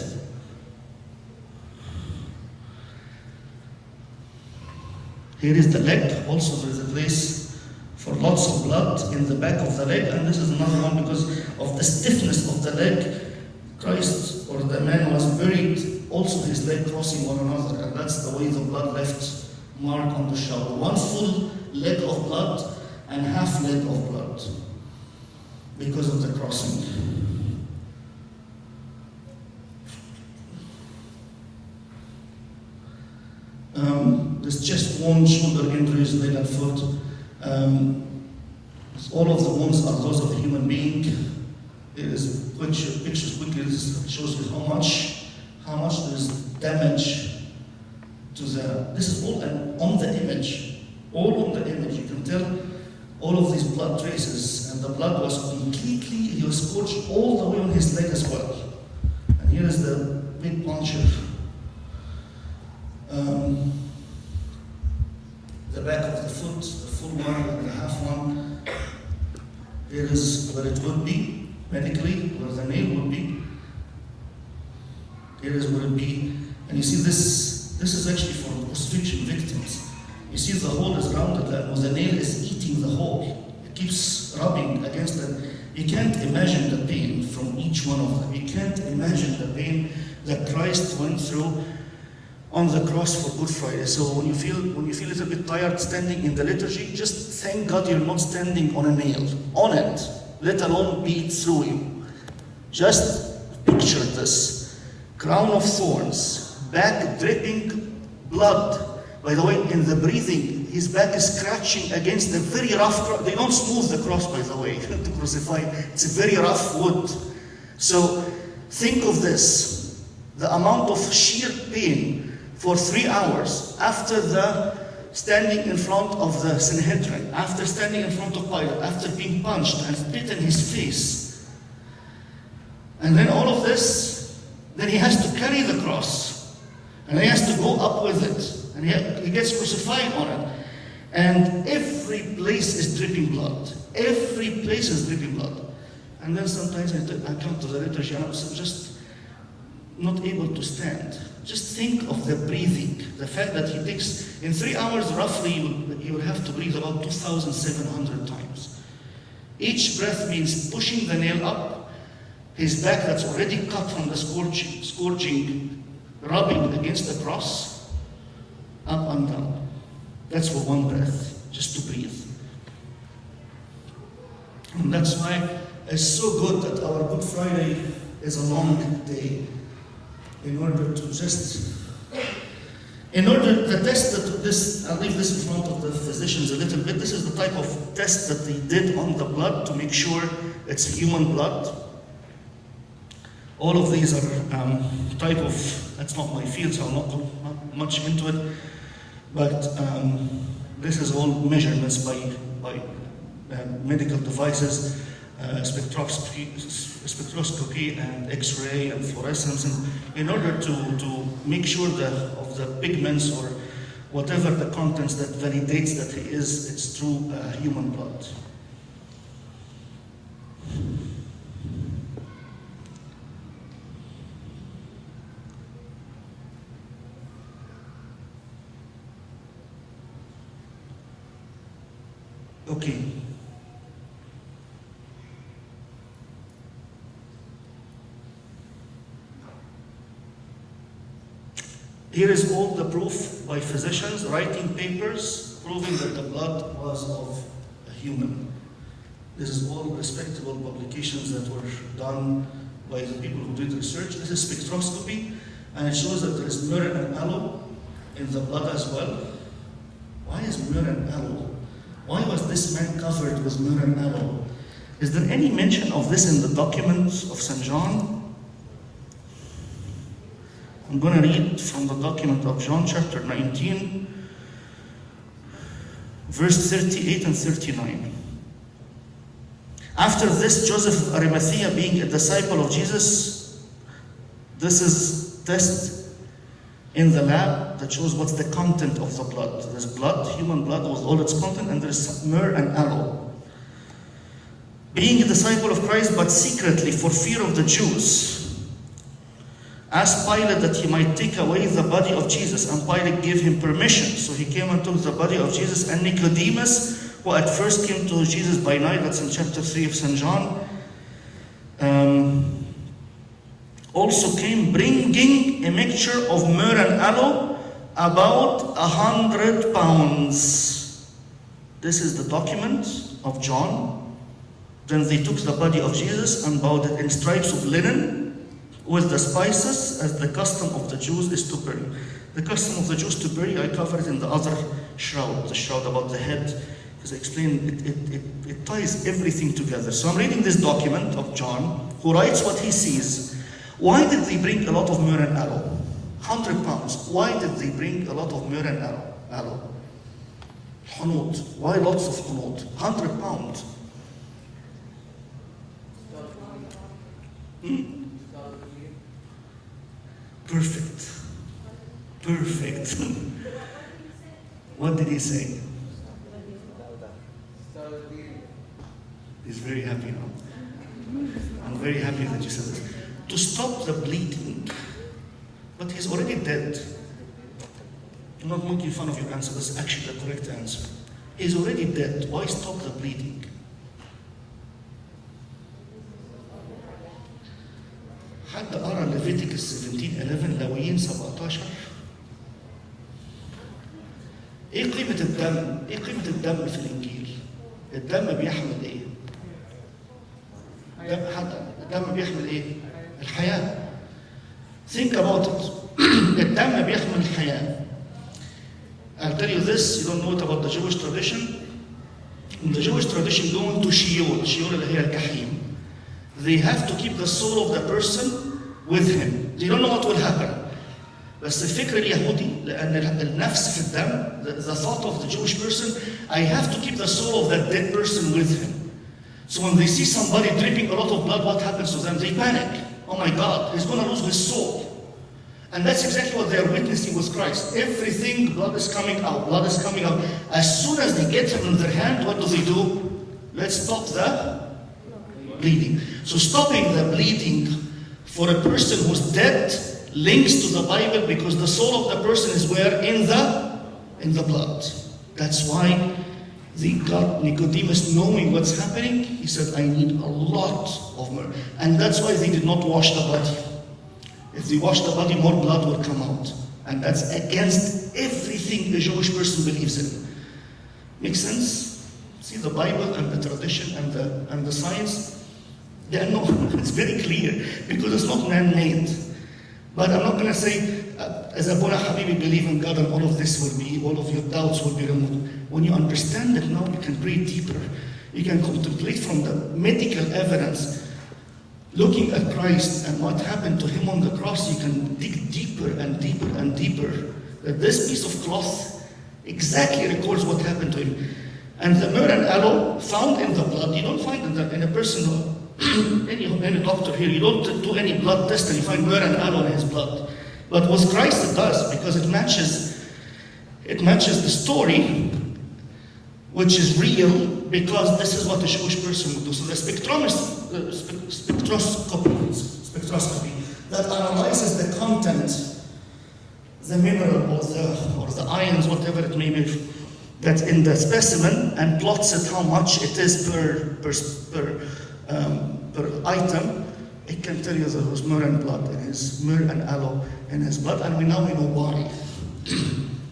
Here is the leg. Also there is a place for lots of blood in the back of the leg, and this is another one because of the stiffness of the leg. Christ or the man was buried, also his leg crossing one another, and that's the way the blood left mark on the shoulder. One full leg of blood and half leg of blood because of the crossing. This chest wound, shoulder injuries, leg and foot. All of the wounds are those of a human being. It is pictures quickly. This shows you how much there is damage to the. This is all on the image. All on the image. You can tell all of these blood traces, and the blood was completely. He was scorched all the way on his leg as well. And here is the big puncture. The back of the foot, the full one and the half one. Here is where it would be, medically, where the nail would be. Here is where it would be. And you see this is actually for crucifixion victims. You see the hole is rounded, and the nail is eating the hole. It keeps rubbing against it. You can't imagine the pain from each one of them. You can't imagine the pain that Christ went through on the cross for Good Friday. So when you feel a little bit tired standing in the liturgy, just thank God you're not standing on a nail, on it, let alone beat through you. Just picture this. Crown of thorns, back dripping blood. By the way, in the breathing, his back is scratching against the very rough cross. They don't smooth the cross, by the way, to crucify. It's a very rough wood. So think of this, the amount of sheer pain for 3 hours after the standing in front of the Sanhedrin, after standing in front of Pilate, after being punched and spit in his face. And then all of this, then he has to carry the cross, and he has to go up with it, and he gets crucified on it. And every place is dripping blood. Every place is dripping blood. And then sometimes I come to the liturgy and I'm just not able to stand. Just think of the breathing, the fact that he takes, in 3 hours roughly, he will have to breathe about 2,700 times. Each breath means pushing the nail up, his back that's already cut from the scourging, rubbing against the cross, up and down. That's for one breath, just to breathe. And that's why it's so good that our Good Friday is a long day. In order to test this, I'll leave this in front of the physicians a little bit. This is the type of test that they did on the blood to make sure it's human blood. All of these are type of, that's not my field, so I'll not go much into it. But this is all measurements by medical devices, spectroscopy and X-ray and fluorescence, and in order to make sure of the pigments or whatever the contents that validates that it's true human blood. Okay. Here is all the proof by physicians writing papers proving that the blood was of a human. This is all respectable publications that were done by the people who did research. This is spectroscopy, and it shows that there is myrrh and aloe in the blood as well. Why is myrrh and aloe? Why was this man covered with myrrh and aloe? Is there any mention of this in the documents of St. John? I'm going to read from the document of John chapter 19, verse 38 and 39. After this, Joseph of Arimathea, being a disciple of Jesus, this is test in the lab that shows what's the content of the blood. There's blood, human blood with all its content, and there's myrrh and aloe. Being a disciple of Christ, but secretly for fear of the Jews, asked Pilate that he might take away the body of Jesus, and Pilate gave him permission. So he came and took the body of Jesus, and Nicodemus, who at first came to Jesus by night, that's in chapter 3 of St. John, also came bringing a mixture of myrrh and aloe, about 100 pounds. This is the document of John. Then they took the body of Jesus and bound it in stripes of linen with the spices, as the custom of the Jews is to bury. The custom of the Jews to bury, I covered in the other shroud, the shroud about the head, because I explained it ties everything together. So I'm reading this document of John, who writes what he sees. Why did they bring a lot of myrrh and aloe? 100 pounds. Why did they bring a lot of myrrh and aloe? Hunut. Why lots of hunut? 100 pounds. Perfect. What did he say? He's very happy now. I'm very happy that you said this. To stop the bleeding. But he's already dead. I'm not making fun of your answer. That's actually the correct answer. He's already dead. Why stop the bleeding? حد قرأ ليفيتيكس 17:11 لاويين 17. ايه قيمة الدم؟ ايه قيمة الدم في الإنجيل؟ الدم بيحمل ايه؟ الدم بيحمل ايه؟ الحياة. Think about it. الدم بيحمل الحياة. I'll tell you this, you don't know it about the Jewish tradition. In the Jewish tradition, going to Sheol اللي هي الجحيم, they have to keep the soul of the person with him. They don't know what will happen. بس الفكر اليهودي لأن النفس في الدم, the thought of the Jewish person, I have to keep the soul of that dead person with him. So when they see somebody dripping a lot of blood, what happens to them? They panic. Oh my God, he's going to lose his soul. And that's exactly what they are witnessing with Christ. Everything, blood is coming out, blood is coming out. As soon as they get him in their hand, what do? Let's stop the bleeding. So stopping the bleeding for a person who's dead links to the Bible because the soul of the person is where? In the blood. That's why they got Nicodemus knowing what's happening. He said, I need a lot of myrrh. And that's why they did not wash the body. If they washed the body, more blood would come out. And that's against everything a Jewish person believes in. Makes sense? See, the Bible and the tradition and the science, they are not, it's very clear because it's not man-made. But I'm not going to say, as Abona Habibi, believe in God and all of this will be, all of your doubts will be removed. When you understand it now, you can breathe deeper. You can contemplate from the medical evidence, looking at Christ and what happened to him on the cross, you can dig deeper and deeper and deeper. That this piece of cloth exactly records what happened to him. And the myrrh and aloe found in the blood, you don't find in a person, any doctor here, you don't do any blood test and you find myrrh and aloe in his blood. But with Christ it does, because it matches the story, which is real, because this is what a Jewish person would do. So the spectroscopy that analyzes the content, the mineral or the ions, whatever it may be, that's in the specimen, and plots it how much it is per item. It can tell you there was myrrh and blood in his myrrh and aloe in his blood, and we know why.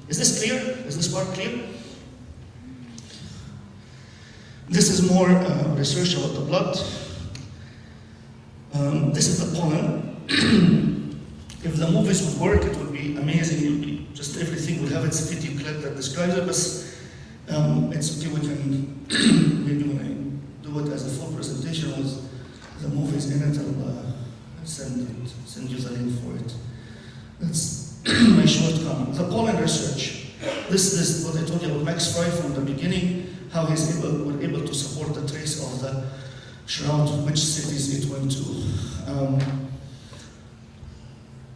Is this clear? Is this part clear? This is more research about the blood. This is the pollen. If the movies would work, it would be amazing. Just everything would have its video clip that describes it, but it's okay. We can maybe when I do it as a full presentation with the movies in it, I'll send you the link for it. That's my shortcoming. The pollen research. This is what I told you about Max Fry from the beginning, how he's were able to support the trace of the shroud, which cities it went to.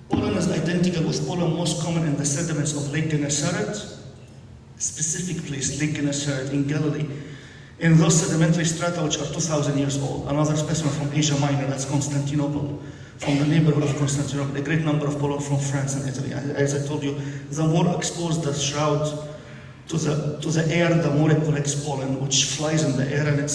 Pollen is identical with pollen most common in the sediments of Lake Gennesaret, specific place, Lake Gennesaret in Galilee. In those sedimentary strata which are 2,000 years old. Another specimen from Asia Minor, that's Constantinople, from the neighborhood of Constantinople. A great number of pollen from France and Italy. As I told you, the more exposed the shroud to the air, the more it collects pollen, which flies in the air and it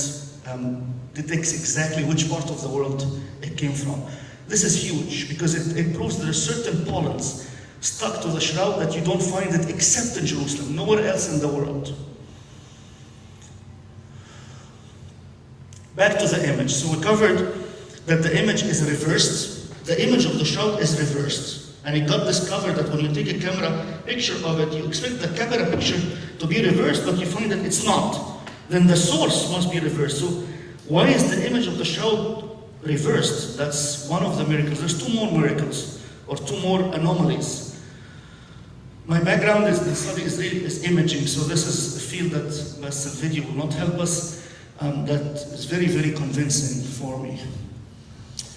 detects exactly which part of the world it came from. This is huge because it proves there are certain pollens stuck to the shroud that you don't find it except in Jerusalem, nowhere else in the world. Back to the image. So we covered that the image is reversed. The image of the shroud is reversed. And it got discovered that when you take a camera picture of it, you expect the camera picture to be reversed, but you find that it's not. Then the source must be reversed. So why is the image of the shroud reversed? That's one of the miracles. There's two more miracles, or two more anomalies. My background is the study is imaging, so this is a field that the video will not help us. That is very, very convincing for me.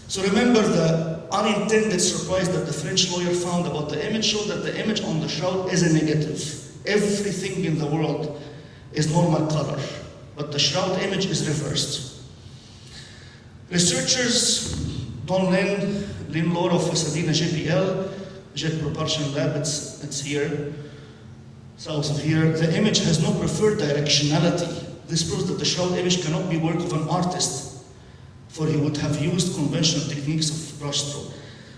So remember the unintended surprise that the French lawyer found about the image showed that the image on the shroud is a negative. Everything in the world is normal color, but the shroud image is reversed. Researchers Don Lynn Laura of Pasadena JPL, Jet Propulsion Lab, it's here, south of here. The image has no preferred directionality. This proves that the shroud image cannot be work of an artist, for he would have used conventional techniques of brushstroke.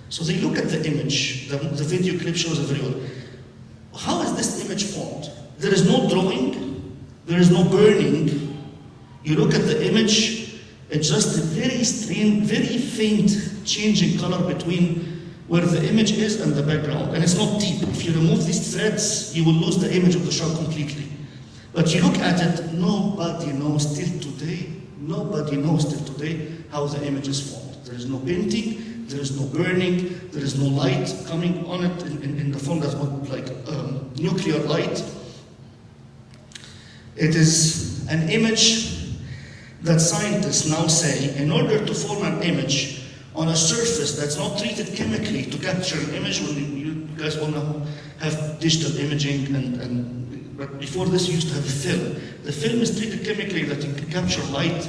So they look at the image. The video clip shows it very well. How is this image formed? There is no drawing. There is no burning. You look at the image, it's just a very strange, very faint change in color between where the image is and the background. And it's not deep. If you remove these threads, you will lose the image of the shroud completely. But you look at it, nobody knows till today how the image is formed. There is no painting, there is no burning, there is no light coming on it in the form that's like nuclear light. It is an image that scientists now say, in order to form an image on a surface that's not treated chemically to capture an image, when you guys all know have digital imaging but before this you used to have a film. The film is treated chemically that you can capture light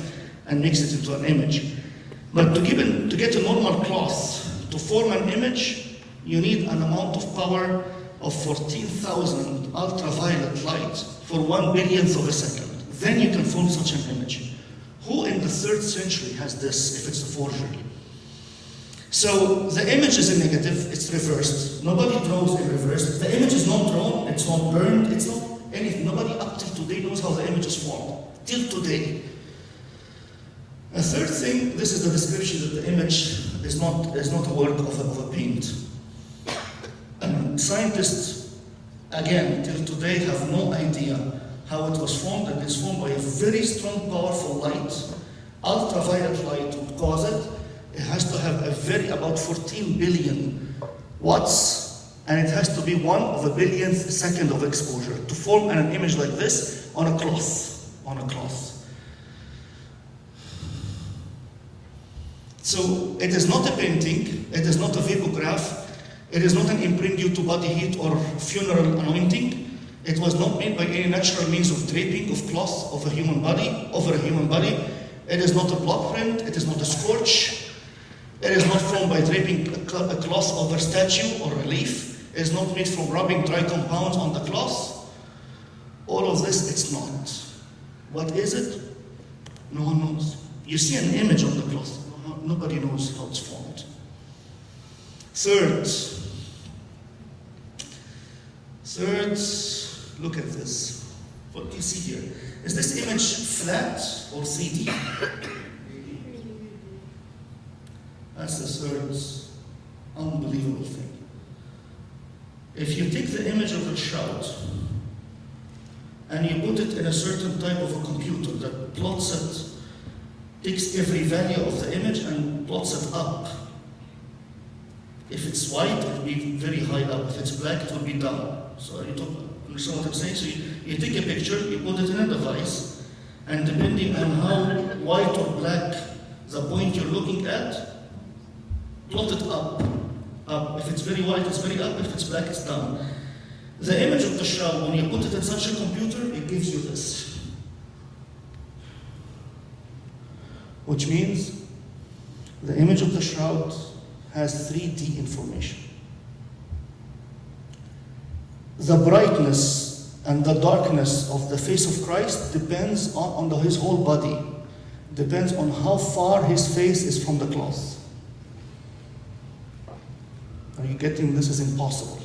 and mix it into an image. But to get a normal cloth To form an image, you need an amount of power of 14,000 ultraviolet light for 1 billionth of a second. Then you can form such an image. Who in the 3rd century has this if it's a forgery? So the image is a negative, it's reversed. Nobody draws in reverse. The image is not drawn, it's not burned, it's not anything. Nobody up till today knows how the image is formed. Till today. A third thing, this is the description that the image is not a work of a paint. Scientists, again, till today have no idea how it was formed, and it's formed by a very strong, powerful light. Ultraviolet light would cause it. It has to have about 14 billion watts, and it has to be 1 of a billionth second of exposure to form an image like this on a cloth. So it is not a painting, it is not a vapograph, it is not an imprint due to body heat or funeral anointing. It was not made by any natural means of draping of cloth of a human body, over a human body. It is not a blood print, it is not a scorch. It is not formed by draping a cloth over statue or relief. It is not made from rubbing dry compounds on the cloth. All of this, it's not. What is it? No one knows. You see an image on the cloth. Nobody knows how it's formed. Third, look at this. What do you see here? Is this image flat or 3D? That's the third unbelievable thing. If you take the image of a shroud and you put it in a certain type of a computer that plots it, takes every value of the image and plots it up. If it's white, it will be very high up. If it's black, it will be down. So you understand what I'm saying? So you take a picture, you put it in a device, and depending on how white or black the point you're looking at, plot it up. If it's very white, it's very up. If it's black, it's down. The image of the shroud, when you put it in such a computer, it gives you this. Which means the image of the shroud has 3D information. The brightness and the darkness of the face of Christ depends on his whole body. Depends on how far his face is from the cloth. Are you getting this? Is impossible.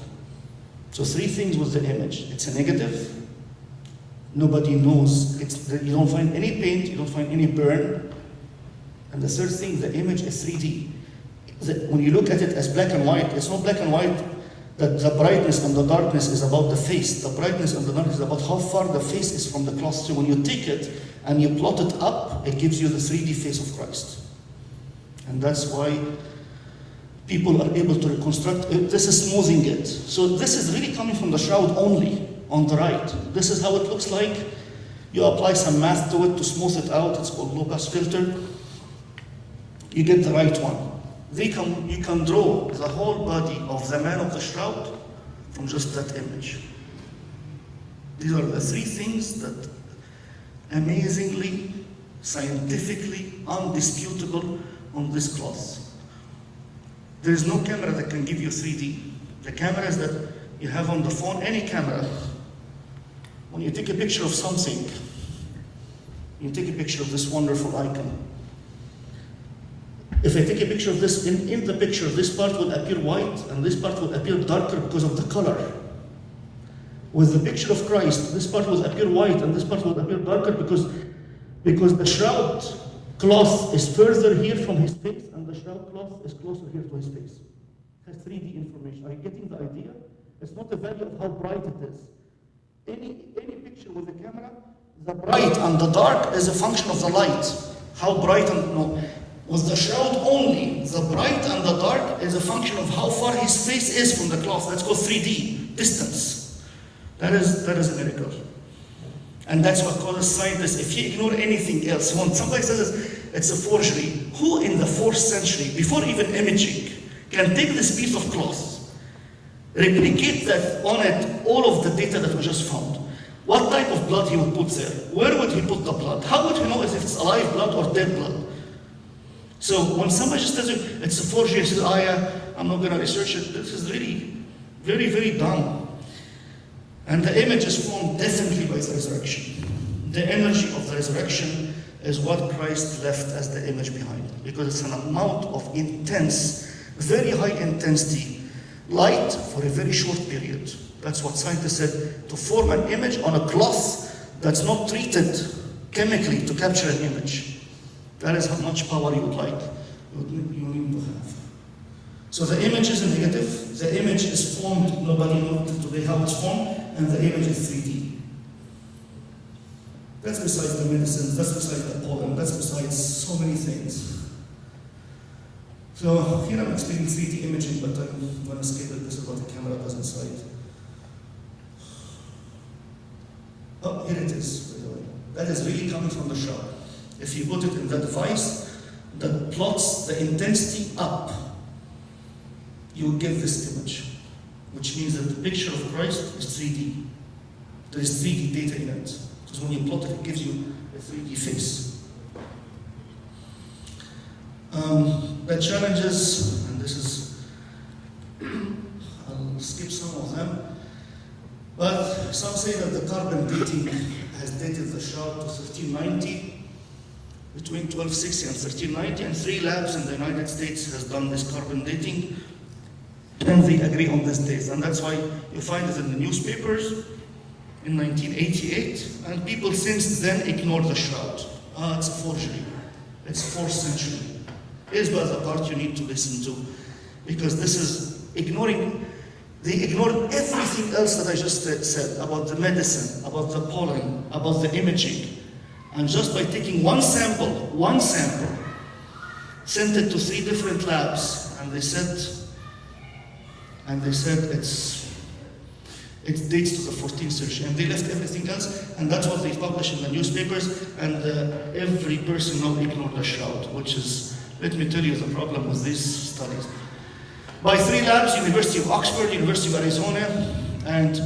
So 3 things with the image. It's a negative. Nobody knows. You don't find any paint, you don't find any burn. And the third thing, the image is 3D. When you look at it as black and white, it's not black and white that the brightness and the darkness is about the face. The brightness and the darkness is about how far the face is from the cloth. So when you take it and you plot it up, it gives you the 3D face of Christ. And that's why people are able to reconstruct it. This is smoothing it. So this is really coming from the shroud only on the right. This is how it looks like. You apply some math to it to smooth it out. It's called low-pass filter. You get the right one. You can draw the whole body of the man of the shroud from just that image. These are the 3 things that amazingly, scientifically, undisputable on this cloth. There is no camera that can give you 3D. The cameras that you have on the phone, any camera, when you take a picture of something, you take a picture of this wonderful icon. If I take a picture of this, in the picture, this part will appear white and this part will appear darker because of the color. With the picture of Christ, this part will appear white and this part will appear darker because the shroud cloth is further here from his face and the shroud cloth is closer here to his face. It has 3D information. Are you getting the idea? It's not the value of how bright it is. Any picture with a camera, the bright and the dark is a function of the light. How bright and no. With the shroud only, the bright and the dark is a function of how far his face is from the cloth. That's called 3D, distance. That is a miracle. And that's what causes scientists, if you ignore anything else, when somebody says it's a forgery, who in the 4th century, before even imaging, can take this piece of cloth, replicate that on it, all of the data that we just found? What type of blood he would put there? Where would he put the blood? How would he know if it's alive blood or dead blood? So when somebody just tells you it's a forgery and says, oh yeah, I'm not going to research it, this is really very, very dumb. And the image is formed definitely by the resurrection. The energy of the resurrection is what Christ left as the image behind, because it's an amount of intense, very high intensity light for a very short period. That's what scientists said, to form an image on a cloth that's not treated chemically to capture an image. That is how much power you would like, you need to have. So the image is negative, the image is formed, nobody knows today how it's formed, and the image is 3D. That's besides the medicines, that's besides the pollen, that's besides so many things. So here I'm explaining 3D imaging, but I'm going to skip it. This is what the camera does inside. Oh, here it is, by the way. That is really coming from the shroud. If you put it in the device that plots the intensity up, you will get this image, which means that the picture of Christ is 3D. There is 3D data in it. Because when you plot it, it gives you a 3D face. The challenges, and this is, I'll skip some of them, but some say that the carbon dating has dated the shroud to 1390, between 1260 and 1390, and 3 labs in the United States has done this carbon dating, and they agree on this date. And that's why you find it in the newspapers in 1988, and people since then ignore the shroud. It's a forgery. It's 4th century. Here's the part you need to listen to, because this is ignoring, they ignored everything else that I just said about the medicine, about the pollen, about the imaging. And just by taking one sample, sent it to 3 different labs, and they said it dates to the 14th century, and they left everything else, and that's what they publish in the newspapers, and every person now ignored the shroud, which is, let me tell you the problem with these studies. By 3 labs, University of Oxford, University of Arizona, and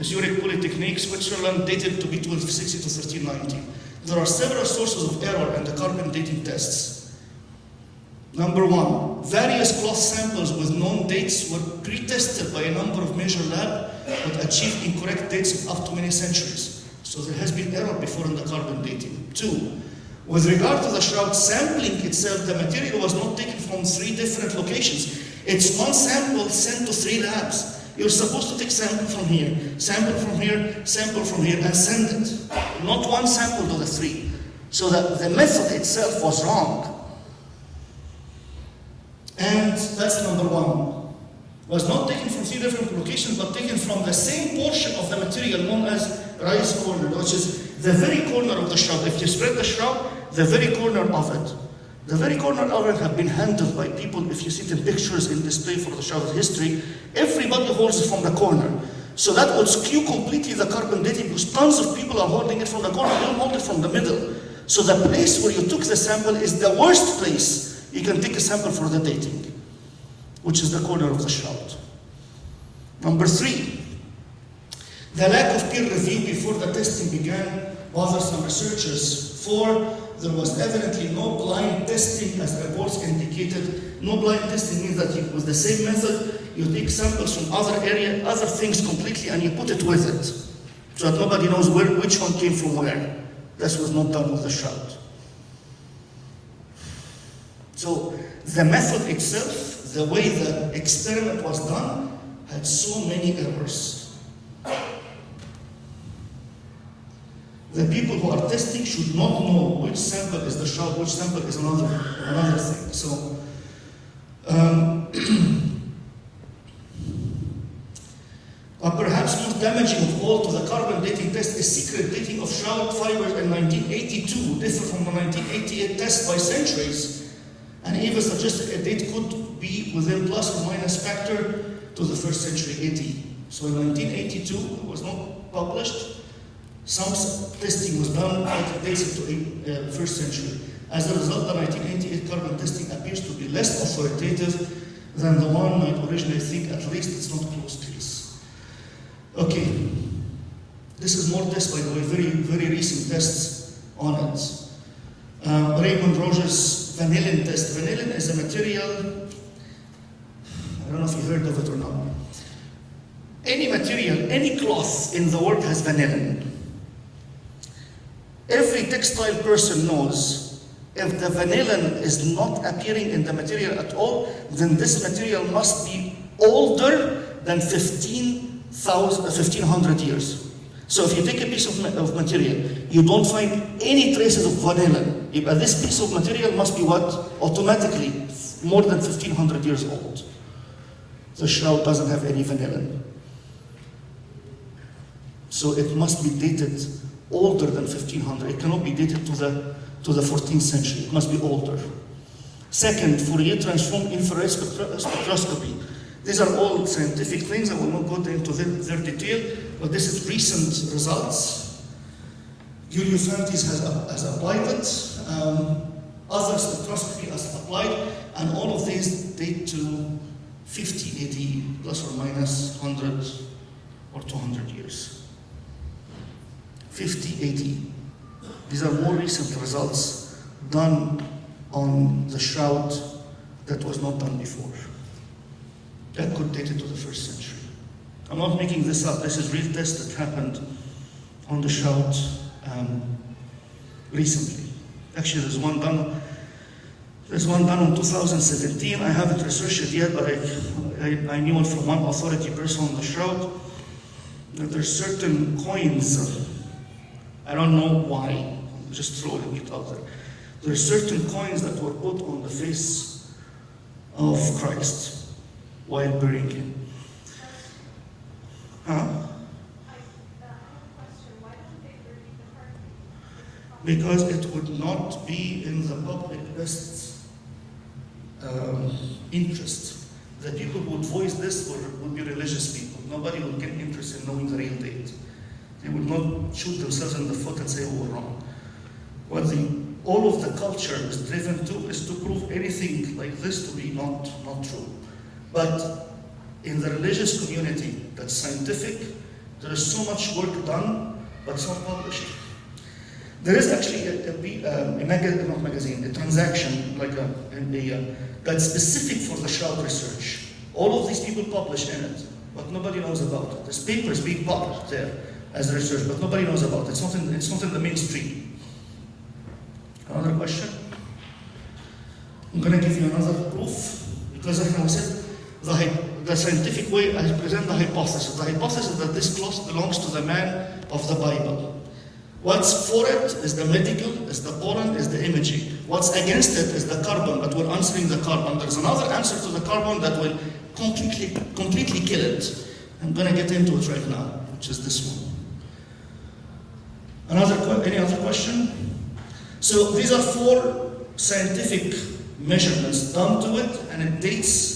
Zurich Polytechnique, Switzerland, dated to be 1260 to 1390. There are several sources of error in the carbon dating tests. Number 1, various cloth samples with known dates were pre-tested by a number of major labs but achieved incorrect dates of up to many centuries. So there has been error before in the carbon dating. 2, with regard to the shroud sampling itself, the material was not taken from 3 different locations. It's one sample sent to 3 labs. You're supposed to take sample from here, sample from here, sample from here, and send it. Not one sample to the 3. So that the method itself was wrong. And that's number 1. Was not taken from 3 different locations, but taken from the same portion of the material known as rice corner, which is the very corner of the shroud. If you spread the shroud, the very corner of it. The very corner of it have been handled by people. If you see the pictures in display for the shroud history, everybody holds it from the corner. So that would skew completely the carbon dating, because tons of people are holding it from the corner. They don't hold it from the middle. So the place where you took the sample is the worst place you can take a sample for the dating, which is the corner of the shroud. Number 3, the lack of peer review before the testing began bothered some researchers. 4, there was evidently no blind testing, as reports indicated. No blind testing means that with the same method, you take samples from other things completely, and you put it with it, so that nobody knows which one came from where. This was not done with the shroud. So the method itself, the way the experiment was done, had so many errors. The people who are testing should not know which sample is the shroud, which sample is another thing. So, perhaps most damaging of all to the carbon dating test is secret dating of shroud fibers in 1982, different from the 1988 test by centuries, and even suggested a date could be within plus or minus factor to the 1st century AD. So in 1982, it was not published. Some testing was done, but it dates it to 1st century. As a result, the 1988 carbon testing appears to be less authoritative than the one I originally think. At least it's not a close case. Okay, this is more tests, by the way, very, very recent tests on it. Raymond Rogers vanillin test. Vanillin is a material, I don't know if you heard of it or not. Any material, any cloth in the world has vanillin. Every textile person knows if the vanillin is not appearing in the material at all, then this material must be older than 1500 years. So if you take a piece of material, you don't find any traces of vanillin, this piece of material must be what? Automatically more than 1500 years old. The shroud doesn't have any vanillin. So it must be dated older than 1500. It cannot be dated to the 14th century. It must be older. Second, Fourier transform infrared spectroscopy. These are all scientific things. I will not go into their detail, but this is recent results. Giulio Fantis has applied it. Other spectroscopy has applied, and all of these date to 50 AD, plus or minus 100 or 200 years. 50 AD. These are more recent results done on the shroud that was not done before. That could date it to the 1st century. I'm not making this up. This is real test that happened on the shroud recently. Actually, there's one done in 2017. I haven't researched it yet, but I knew it from one authority person on the shroud, that there's certain coins, I don't know why, I'm just throwing it out there. There are certain coins that were put on the face of Christ while burying him. Huh? I have a question. Why don't they bury the heart? Because it would not be in the public best interest. The people who would voice this would be religious people. Nobody would get interested in knowing the real date. They would not shoot themselves in the foot and say, oh, we're wrong. What all of the culture is driven to is to prove anything like this to be not true. But in the religious community that's scientific, there is so much work done, but it's not published. There is actually a transaction, that's specific for the shroud research. All of these people publish in it, but nobody knows about it. There's papers being published there as research, but nobody knows about it. It's not in the mainstream. Another question? I'm going to give you another proof, because like I said, the scientific way I present the hypothesis. The hypothesis is that this cloth belongs to the man of the Bible. What's for it is the medical, is the Quran, is the imaging. What's against it is the carbon, but we're answering the carbon. There's another answer to the carbon that will completely kill it. I'm going to get into it right now, which is this one. Any other question? So these are 4 scientific measurements done to it, and it dates.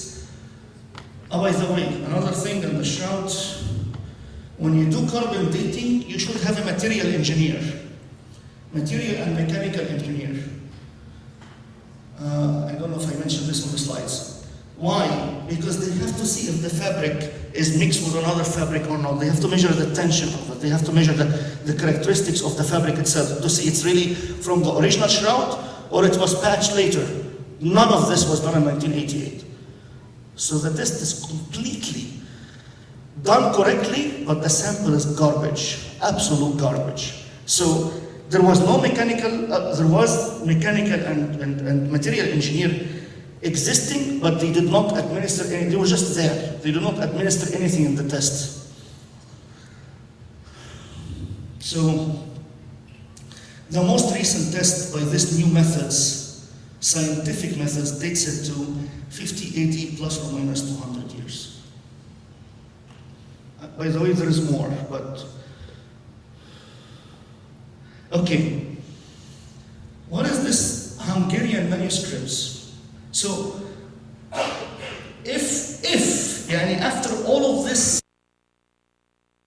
Oh, by the way, another thing in the shroud, when you do carbon dating, you should have a material engineer. Material and mechanical engineer. I don't know if I mentioned this on the slides. Why? Because they have to see if the fabric is mixed with another fabric or not. They have to measure the tension of it. They have to measure the characteristics of the fabric itself to see it's really from the original shroud or it was patched later. None of this was done in 1988. So the test is completely done correctly, but the sample is garbage, absolute garbage. So there was no mechanical, there was mechanical and material engineer existing, but they did not administer any, they were just there. They did not administer anything in the test. So the most recent test by these new methods, scientific methods, dates it to 50, 80, plus or minus 200 years. By the way, there is more, but okay. What is this Hungarian manuscripts? So, if after all of this